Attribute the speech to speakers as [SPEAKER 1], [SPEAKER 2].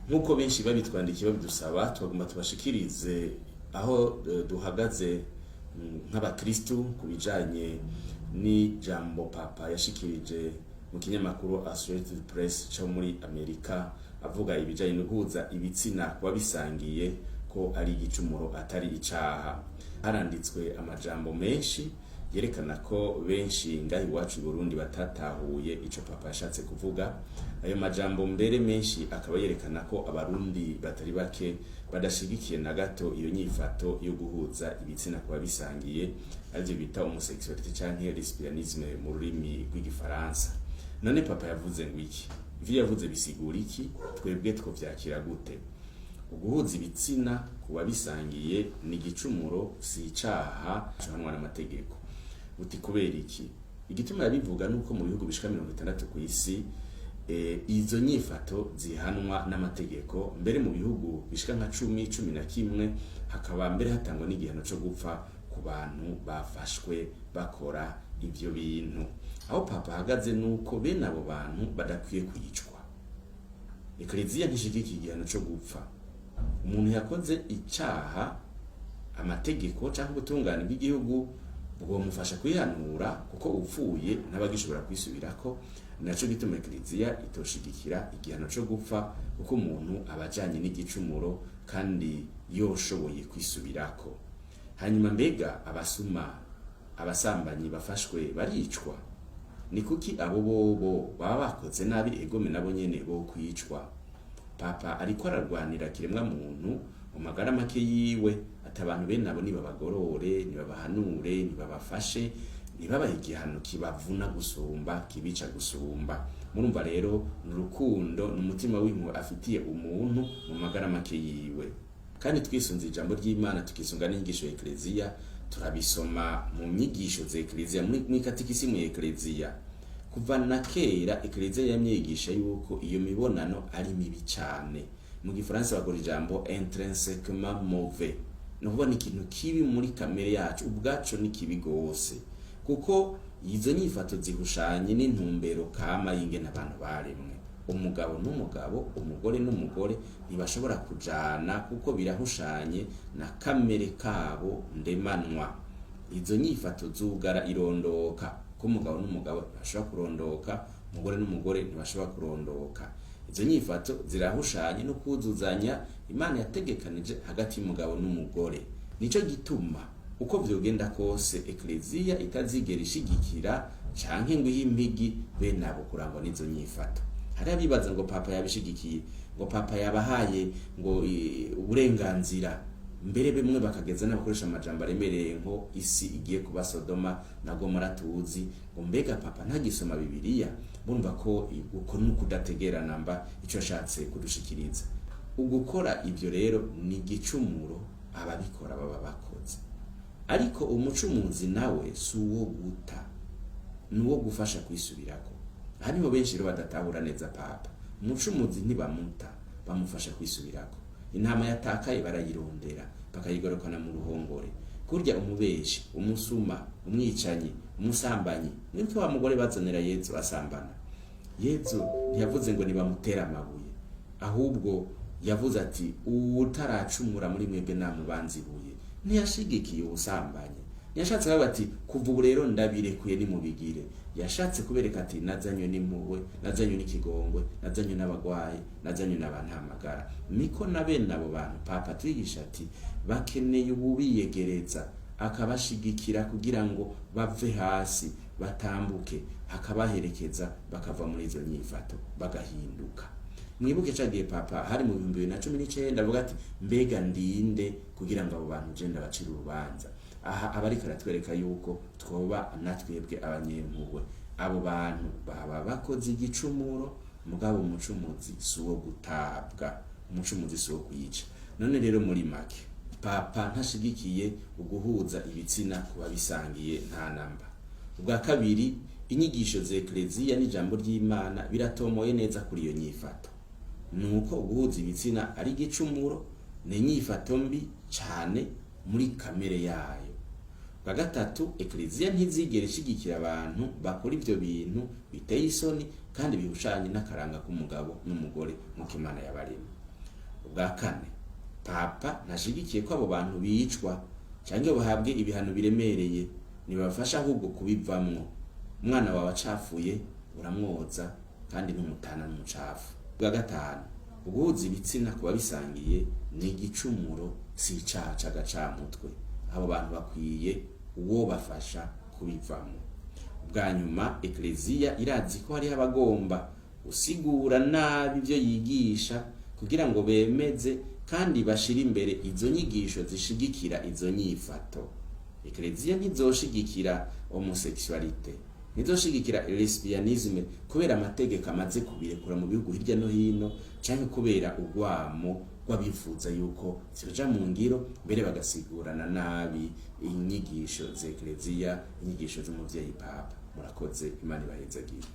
[SPEAKER 1] nk'uko benshi babitwandikiye babidusaba twagomba tubashikirize aho duhagaze nk'abakristu ku bijanye n'ijambo papa yashikirije mu kinyamakuru Associated Press cyo muri Amerika avuga ibijanye no guhuza ibitsina kuba bisangiye ko ari igicumuro atari icaha. Haranditswe amajambo menshi yerekana ko benshi ngahi iwacu i Burundi batatahuye ico papa yashatse kuvuga. Ayo majambo mbere menshi akaba yerekana ko abarundi batari bake badashigikiye na gato iyo nyifato yo guhuza ibitsina kuba bisangiye, arivyo bita homosexualité canke lesbianisme mu rurimi rw'igifaransa. None papa yavuze ngo iki? Ivyo yavuze bisigura iki? Twebwe twovyakira gute? Uguhuza ibitsina kuba bisangiye ni igicumuro, si icaha gihanwa n'amategeko. Uti kubera iki? Igituma yabivuga nuko mu bihugu bishika 60 ku isi izo nyifato zihanwa n'amategeko, mbere mu bihugu bishika nka 10-11 hakaba mbere hatangwa n'igihano cyo gupfa ku bantu bafashwe bakora ivyo bintu. Aho papa hagaze nuko bene abo bantu badakwiye kwicwa. Ekleziya ntishigiki igihano cyo gupfa. Umuntu yakoze icaha, amategeko cyangwa ubutungane bw'igihugu bwo mufasha kwihanura, kuko upfuye ntabagishobora kwisubirako. Naco gituma Ekleziya itoshigikira igihano cyo gupfa, kuko umuntu abajanye n'igicumuro kandi yoshoboye kwisubirako. Hanyuma mbega abasuma, abasambanyi bafashwe baricwa? Ni kuki abo bobo baba bakoze nabi egome nabo nyene bo kwicwa? Papa ariko ararwanira kiremwa muntu mu magara make yiwe, ati abantu bene nabo nibabagorore, nibabahanure, nibabafashe, nibabaha igihano kibavuna gusumba, kibica gusumba. Murumva rero n'urukundo n'umutima w'impuhwe afitiye umuntu mu magara make yiwe. Kandi twisunze ijambo ry'Imana, tukisunga n'inyigisho ya Ekleziya, turabisoma mu nyigisho za Ekleziya muri katekisimu ya Ekleziya. Kuva na kera Ekleziya yamyigisha yuko iyo mibonano ari mibi cyane. Mu Gifaransa bakora ijambo intrinsèquement mauvais. No kuba ni ikintu kibi muri kamere yacu, ubwacu ni kibi gose. Kuko izo nyifato zihushanye n'intumbero kama y'ingene abantu baremwe. Umugabo n'umugabo, umugore n'umugore ntibashobora kujana kuko birahushanye na kamere kabo ndemanwa. Izo nyifato zugara irondoka, ko umugabo n'umugabo ntibashobora kurondoka, umugore n'umugore ntibashobora kurondoka. Izo nyifato zirahushanye no kuzuzanya Imana yategekanije hagati y'umugabo n'umugore. Nico gituma uko vyogenda kose Ekleziya itazigera ishigikira canke ngo impigi bene abo kurangwa n'izo nyifato. Hari abibaza ngo papa yabishigikiye, ngo papa yabahaye ngo uburenganzira, mbere bimwe bakageza n'abakoresha amajambo aremereye ngo isi igiye kuba Sodoma na Gomora tuzi, ngo mbega papa ntagisoma Bibiliya. Bumva ko uko nukudategera namba ico ashatse kudushikiriza. Ugukora ivyo rero ni gicumuro ababikora baba bakoze. Ariko umucumuzi nawe suwo guta, nuwo gufasha kwisubirako. Haniho benshi rero badatahura neza papa. Umucumuzi ntibamuta, bamufasha kwisubirako. Intama yatakaye barayirondera bakayigorokana mu ruhongore. Kurya umubeshi, umusuma, umwicanyi, umusambanyi, niko wa mugore bazanira Yezu asambana. Yezu ntiyavuze ngo nibamutera amabuye, ahubwo yavuze ati utaracumura muri mwebwe namubanzibuye. Ntiyashigikiye ubusambanyi. Yashatse bati kuva ubu rero ndabirekuye ni mubigire. Yashatse kubereka ati nazanywe n'impuhwe, nazanywe n'ikigongwe, nazanywe n'abagwaye, nazanywe n'abantamagara. Niko na bene abo bantu papa twigisha ati bakeneye ububiyegereza, akabashigikira kugira ngo bave hasi batambuke, akabaherekeza bakava muri izo nyifato bagahinduka. Mwibuke cagiye papa hari mu 2019 avuga ati mbega ndinde kugira ngo abo bantu je ndabacira urubanza. Aha abari karatwereka yuko twoba natwebwe abanyempuhwe. Abo bantu baba bakoze igicumuro, mugabo umucumuzi suwo gutabwa, umucumuzi suwo kuyica. None rero muri make papa ntashigikiye uguhuza ibitsina kuba bisangiye nta namba. Ubwa kabiri, inyigisho za Ekleziya n'ijambo ry'Imana biratomoye neza kuri iyo nyifato. Nuko uguhuza ibitsina ari igicumuro, ni nyifato mbi cyane muri kamere yayo. Bwa gatatu, Ekleziya ntizigera ishigikira abantu bakora ivyo bintu biteye isoni kandi bihushanye n'akaranga k'umugabo n'umugore mu Imana yabaremye. ubwa kane papa ntashigikiye ko abo bantu bicwa canke bahabwe ibihano biremereye, nibafasha ahubwo kubivamwo. Umwana wawe acafuye uramwoza kandi ntumutana n'umucafu. Ubwa gatanu guhuza ibitsina kuba bisangiye ni igicumuro, si icaha c'agacamutwe. Abo bantu bakwiye uwo bafasha kubivamwo. Ubwa nyuma ekleziya irazi ko hariho abagomba gusigura nabi ivyo yigisha kugira ngo bemeze kandi bashira imbere izo nyigisho zishigikira izo nyifato. Ekleziya ntizoshigikira homosexualité, ntizoshigikira lesbianisme kubera amategeko amaze kubirekura mu bihugu hirya no hino, canke kubera urwamo rw'abifuza yuko zija mu ngiro mbere bagasigurana nabi inyigisho z'ekleziya, inyigisho z'umuvyeyi Papa. Murakoze, Imana ibahezagire.